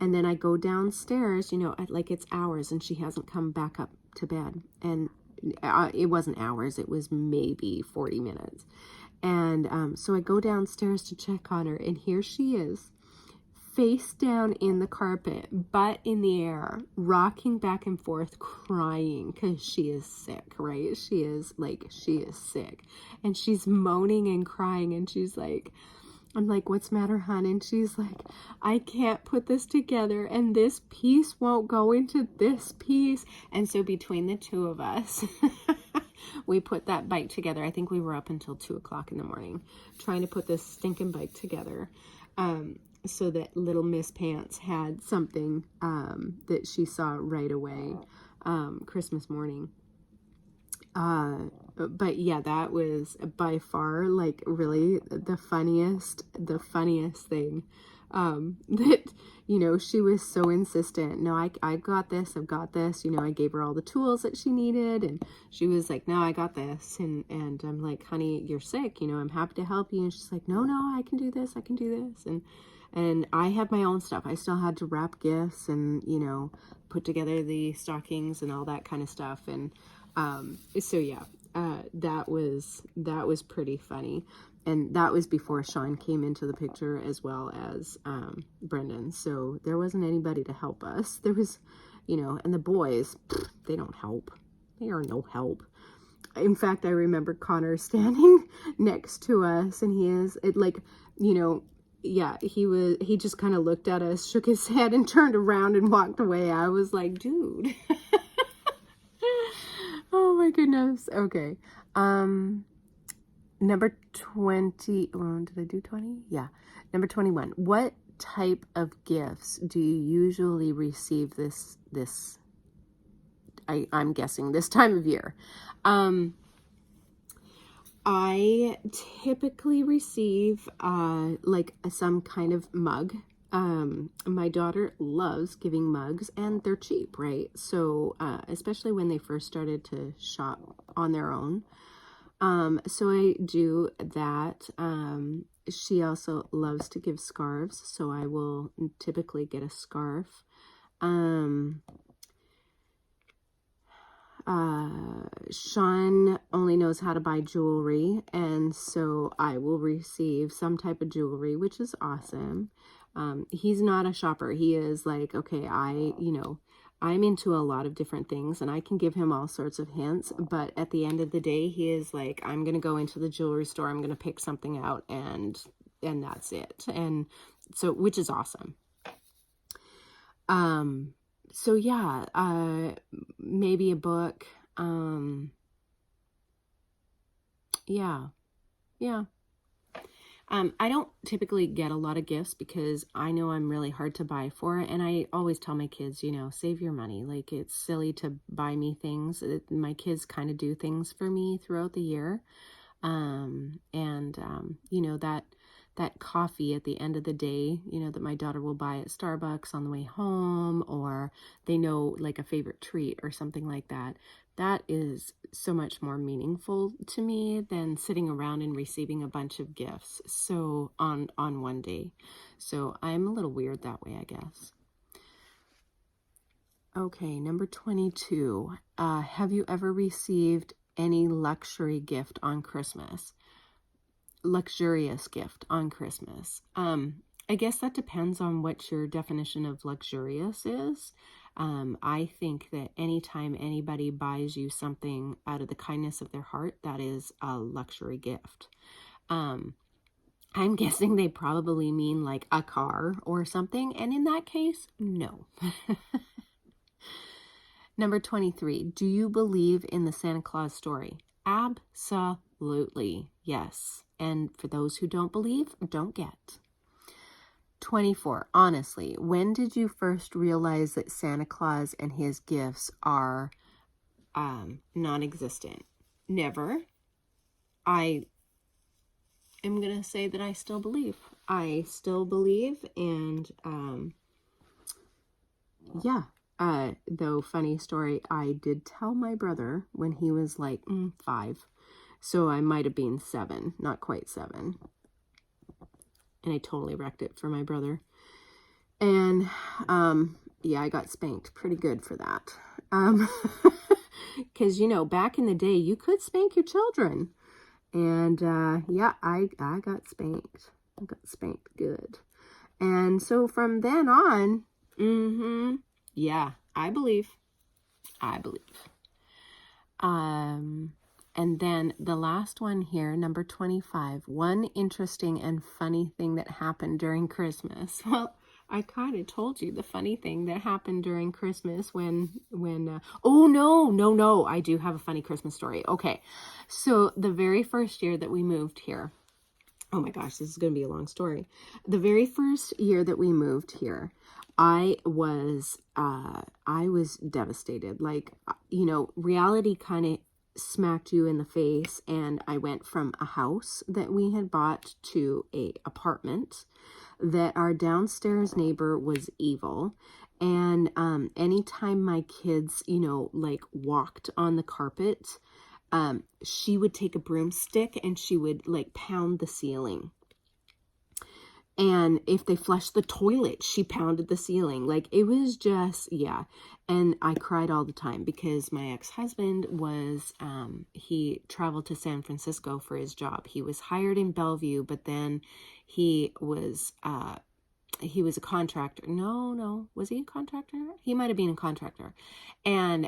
and then I go downstairs, you know, like it's hours, and she hasn't come back up to bed, and it wasn't hours, it was maybe 40 minutes. And so I go downstairs to check on her, and here she is, face down in the carpet, butt in the air, rocking back and forth, crying because she is sick, right? She is sick, and she's moaning and crying, and she's like, I'm like, what's the matter, hon? And she's like, I can't put this together, and this piece won't go into this piece. And so between the two of us, we put that bike together. I think we were up until 2 o'clock in the morning trying to put this stinking bike together, so that little Miss Pants had something that she saw right away Christmas morning. But yeah, that was by far like really the funniest thing, that, you know, she was so insistent. No, I've got this, you know, I gave her all the tools that she needed, and she was like, no, I got this. And I'm like, honey, you're sick, you know, I'm happy to help you. And she's like, no, I can do this. And I had my own stuff. I still had to wrap gifts and, you know, put together the stockings and all that kind of stuff. And so yeah, that was pretty funny. And that was before Sean came into the picture, as well as Brendan. So there wasn't anybody to help us. There was, you know, and the boys, they don't help. They are no help. In fact, I remember Connor standing next to us, and he just kind of looked at us, shook his head, and turned around and walked away. I was like, dude. Oh my goodness. Okay. Number 20, did I do 20? Yeah. Number 21. What type of gifts do you usually receive I'm guessing this time of year? I typically receive like some kind of mug. My daughter loves giving mugs, and they're cheap, right? So especially when they first started to shop on their own. So I do that. She also loves to give scarves, so I will typically get a scarf. Sean only knows how to buy jewelry, and so I will receive some type of jewelry, which is awesome. He's not a shopper. He is like, okay, I'm into a lot of different things, and I can give him all sorts of hints, but at the end of the day, he is like, I'm going to go into the jewelry store, I'm going to pick something out, and that's it. And so, which is awesome. So yeah, maybe a book. Yeah. I don't typically get a lot of gifts because I know I'm really hard to buy for, and I always tell my kids, save your money. Like, it's silly to buy me things. My kids kind of do things for me throughout the year. That coffee at the end of the day, that my daughter will buy at Starbucks on the way home, or they know like a favorite treat or something like that. That is so much more meaningful to me than sitting around and receiving a bunch of gifts. So on one day. So I'm a little weird that way, I guess. Okay, number 22. Have you ever received any luxurious gift on Christmas? I guess that depends on what your definition of luxurious is. I think that anytime anybody buys you something out of the kindness of their heart, that is a luxury gift. I'm guessing they probably mean like a car or something, and in that case, no. Number 23, do you believe in the Santa Claus story? Absolutely, yes. And for those who don't believe, don't get. 24, honestly, when did you first realize that Santa Claus and his gifts are non-existent? Never. I am going to say that I still believe. I still believe, and yeah. Though, funny story, I did tell my brother when he was like 5. So I might have been 7, not quite 7. And I totally wrecked it for my brother. And, yeah, I got spanked pretty good for that. Because, back in the day, you could spank your children. And, yeah, I got spanked. I got spanked good. And so from then on, yeah, I believe. And then the last one here, number 25, one interesting and funny thing that happened during Christmas. Well, I kind of told you the funny thing that happened during Christmas when oh, no, I do have a funny Christmas story. Okay, so the very first year that we moved here, oh my gosh, this is going to be a long story. The very first year that we moved here, I was devastated. Like, reality kind of smacked you in the face, and I went from a house that we had bought to a apartment that our downstairs neighbor was evil. And anytime my kids, like walked on the carpet, she would take a broomstick and she would like pound the ceiling. And if they flushed the toilet, she pounded the ceiling. Like, it was just, yeah. And I cried all the time because my ex-husband was, he traveled to San Francisco for his job. He was hired in Bellevue, but then he was a contractor. No, was he a contractor? He might have been a contractor. And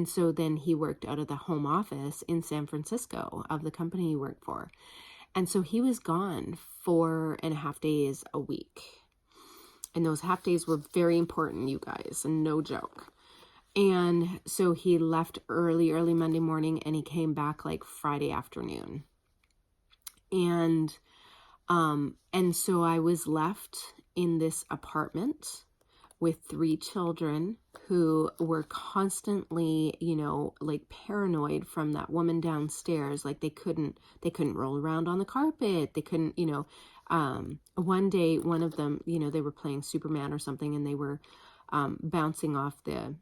so then he worked out of the home office in San Francisco of the company he worked for. And so he was gone 4.5 days a week. And those half days were very important, you guys, and no joke. And so he left early Monday morning, and he came back like Friday afternoon. And so I was left in this apartment with 3 children who were constantly, like paranoid from that woman downstairs. Like they couldn't roll around on the carpet. They couldn't, one day, one of them, they were playing Superman or something, and they were bouncing off the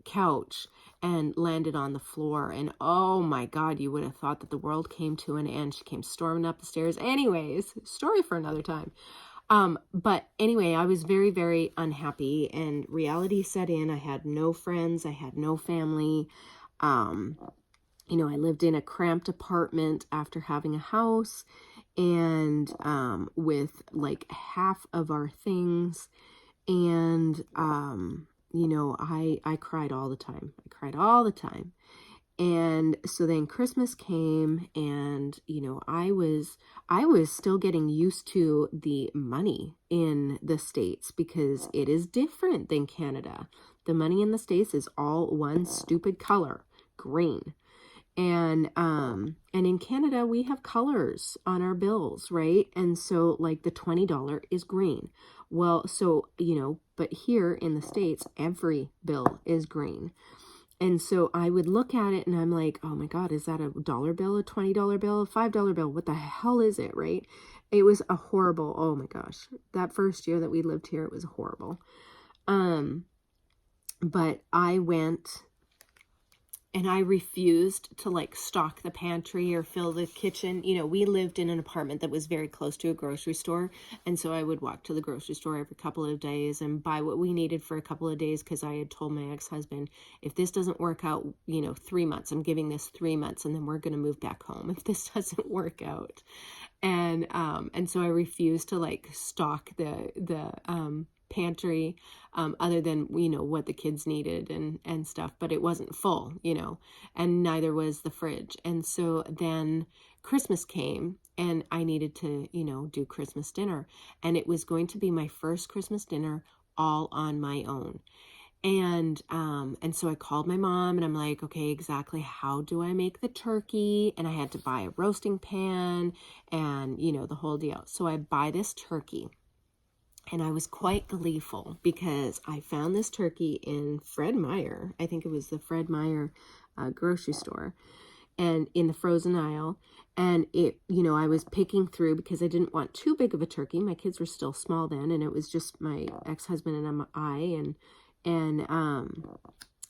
couch and landed on the floor. And oh my God, you would have thought that the world came to an end. She came storming up the stairs. Anyways, story for another time. But anyway, I was very, very unhappy, and reality set in. I had no friends. I had no family. I lived in a cramped apartment after having a house, and with like half of our things. And, I cried all the time. I cried all the time. And so then Christmas came, and, I was still getting used to the money in the States, because it is different than Canada. The money in the States is all one stupid color, green. And in Canada, we have colors on our bills, right? And so like the $20 is green. Well, so, but here in the States, every bill is green. And so I would look at it and I'm like, oh my God, is that a $1 bill, a $20 bill, a $5 bill? What the hell is it, right? It was a horrible, oh my gosh. That first year that we lived here, it was horrible. But I went and I refused to like stock the pantry or fill the kitchen. We lived in an apartment that was very close to a grocery store. And so I would walk to the grocery store every couple of days and buy what we needed for a couple of days, because I had told my ex-husband, if this doesn't work out, 3 months, I'm giving this 3 months and then we're going to move back home if this doesn't work out. And so I refused to like stock the pantry, other than, what the kids needed and stuff, but it wasn't full, and neither was the fridge. And so then Christmas came and I needed to, do Christmas dinner, and it was going to be my first Christmas dinner all on my own. And so I called my mom and I'm like, okay, exactly how do I make the turkey? And I had to buy a roasting pan and, the whole deal. So I buy this turkey. And I was quite gleeful because I found this turkey in Fred Meyer. I think it was the Fred Meyer grocery store, and in the frozen aisle. And it, I was picking through because I didn't want too big of a turkey. My kids were still small then, and it was just my ex-husband and I,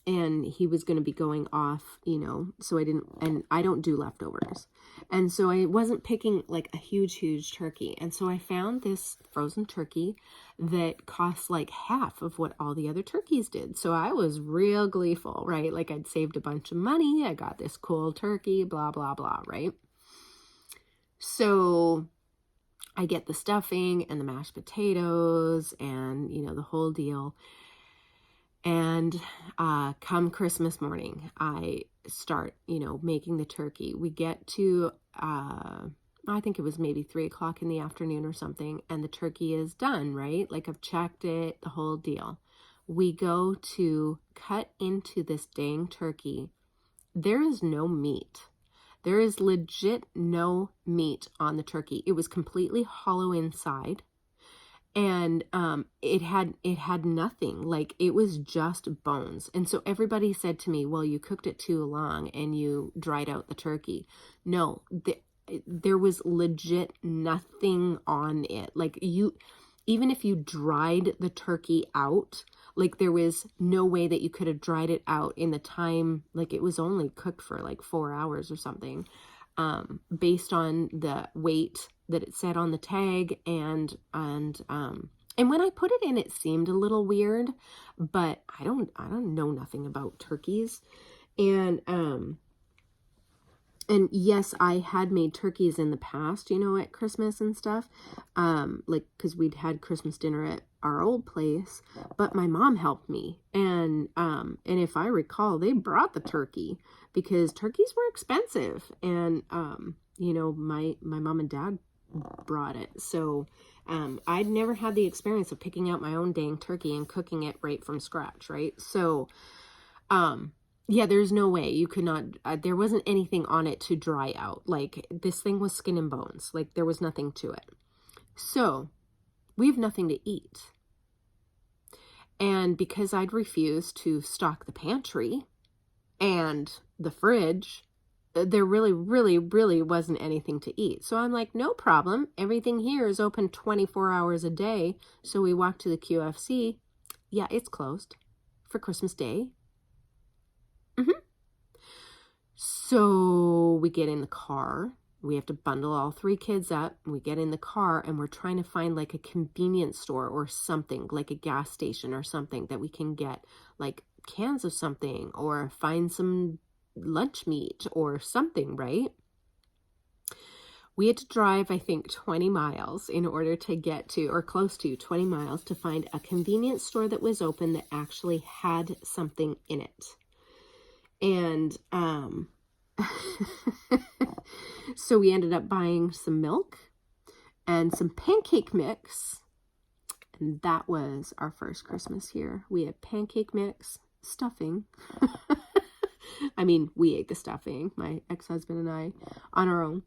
and he was going to be going off, so I don't do leftovers. And so I wasn't picking like a huge turkey. And so I found this frozen turkey that cost like half of what all the other turkeys did. So I was real gleeful, right? Like I'd saved a bunch of money. I got this cool turkey, blah, blah, blah, right? So I get the stuffing and the mashed potatoes and, the whole deal. And come Christmas morning, I start, making the turkey. We get to, I think it was maybe 3:00 in the afternoon or something, and the turkey is done, right? Like I've checked it, the whole deal. We go to cut into this dang turkey. There is no meat. There is legit no meat on the turkey. It was completely hollow inside. And it had nothing, like it was just bones. And so everybody said to me, well, you cooked it too long and you dried out the turkey. No, there was legit nothing on it. Like even if you dried the turkey out, like there was no way that you could have dried it out in the time, like it was only cooked for like 4 hours or something, based on the weight that it said on the tag. And when I put it in, it seemed a little weird, but I don't know nothing about turkeys. And yes, I had made turkeys in the past, at Christmas and stuff, like, cause we'd had Christmas dinner at our old place, but my mom helped me. And if I recall, they brought the turkey because turkeys were expensive. And, my mom and dad brought it. So, I'd never had the experience of picking out my own dang turkey and cooking it right from scratch. Right. So, Yeah, there's no way you could not, there wasn't anything on it to dry out. Like, this thing was skin and bones. Like, there was nothing to it. So we have nothing to eat. And because I'd refused to stock the pantry and the fridge, there really wasn't anything to eat. So I'm like, no problem. Everything here is open 24 hours a day. So we walk to the QFC. Yeah, it's closed for Christmas Day. So we get in the car. We have to bundle all 3 kids up. We get in the car and we're trying to find like a convenience store or something, like a gas station or something that we can get like cans of something or find some lunch meat or something, right? We had to drive, I think, 20 miles in order to get to, or close to 20 miles, to find a convenience store that was open that actually had something in it. And so we ended up buying some milk and some pancake mix. And that was our first Christmas here. We had pancake mix, stuffing. I mean, we ate the stuffing, my ex-husband and I, on our own.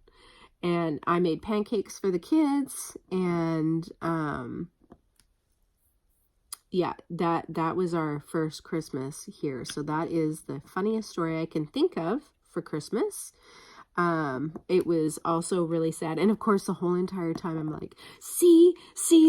And I made pancakes for the kids. And yeah, that was our first Christmas here. So that is the funniest story I can think of for Christmas. It was also really sad. And of course, the whole entire time I'm like, see,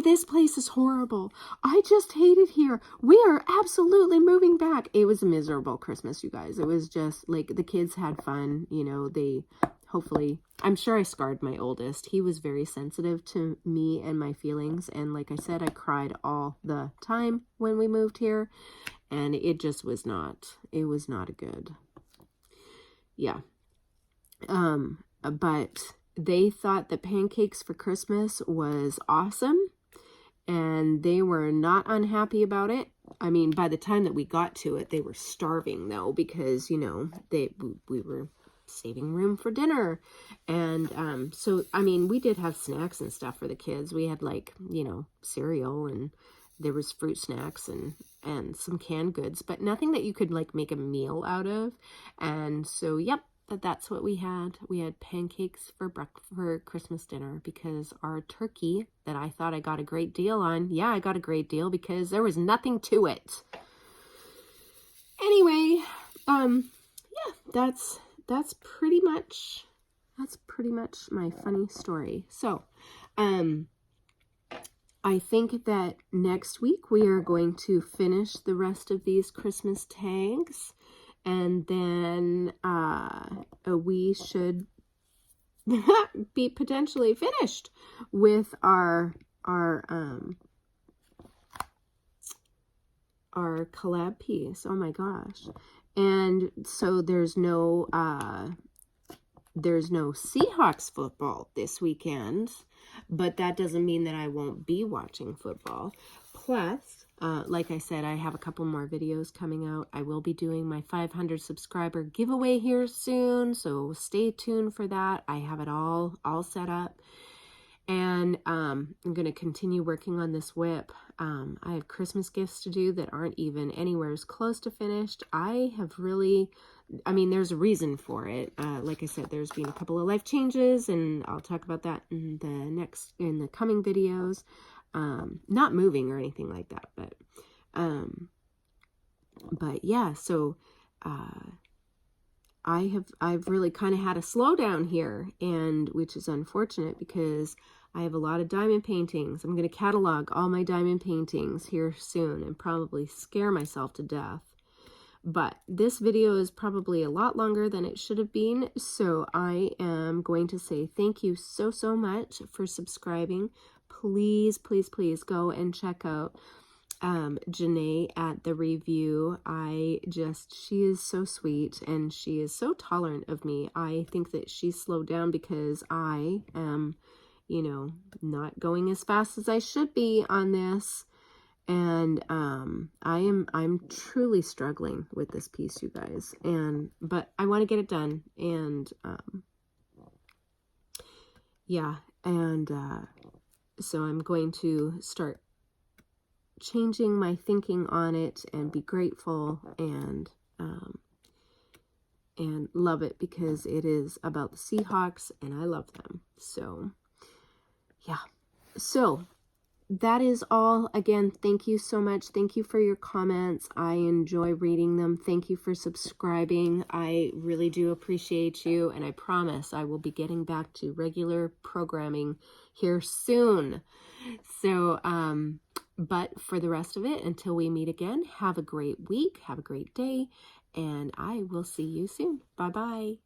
this place is horrible. I just hate it here. We are absolutely moving back. It was a miserable Christmas, you guys. It was just like the kids had fun. You know, they hopefully, I'm sure I scarred my oldest. He was very sensitive to me and my feelings. And like I said, I cried all the time when we moved here. And it just was not, it was not a good, yeah. But they thought that pancakes for Christmas was awesome, and they were not unhappy about it. I mean, by the time that we got to it, they were starving though, because, you know, we were saving room for dinner. And, so, I mean, we did have snacks and stuff for the kids. We had like, you know, cereal, and there was fruit snacks and some canned goods, but nothing that you could like make a meal out of. And so, yep. That's what we had. We had pancakes for Christmas dinner, because our turkey that I thought I got a great deal on, yeah, I got a great deal because there was nothing to it. Anyway, yeah, that's pretty much my funny story. So, I think that next week we are going to finish the rest of these Christmas tags. And then we should be potentially finished with our collab piece. Oh my gosh. And so there's no Seahawks football this weekend, but that doesn't mean that I won't be watching football. Plus, like I said, I have a couple more videos coming out. I will be doing my 500 subscriber giveaway here soon, so stay tuned for that. I have it all set up. And I'm going to continue working on this whip. I have Christmas gifts to do that aren't even anywhere as close to finished. I have really, I mean, there's a reason for it. Like I said, there's been a couple of life changes, and I'll talk about that in the coming videos. Not moving or anything like that, but yeah, so, I've really kind of had a slowdown here, and which is unfortunate because I have a lot of diamond paintings. I'm going to catalog all my diamond paintings here soon and probably scare myself to death. But this video is probably a lot longer than it should have been, so I am going to say thank you so much for subscribing. Please go and check out Jené at the review. She is so sweet, and she is so tolerant of me. I think that she's slowed down because I am, you know, not going as fast as I should be on this. And I'm truly struggling with this piece, you guys. But I want to get it done. And yeah, and so I'm going to start changing my thinking on it and be grateful. And and love it because it is about the Seahawks and I love them. So yeah, so that is all. Again, thank you so much. Thank you for your comments. I enjoy reading them. Thank you for subscribing. I really do appreciate you, and I promise I will be getting back to regular programming here soon. So, but for the rest of it, until we meet again, have a great week, have a great day, and I will see you soon. Bye-bye.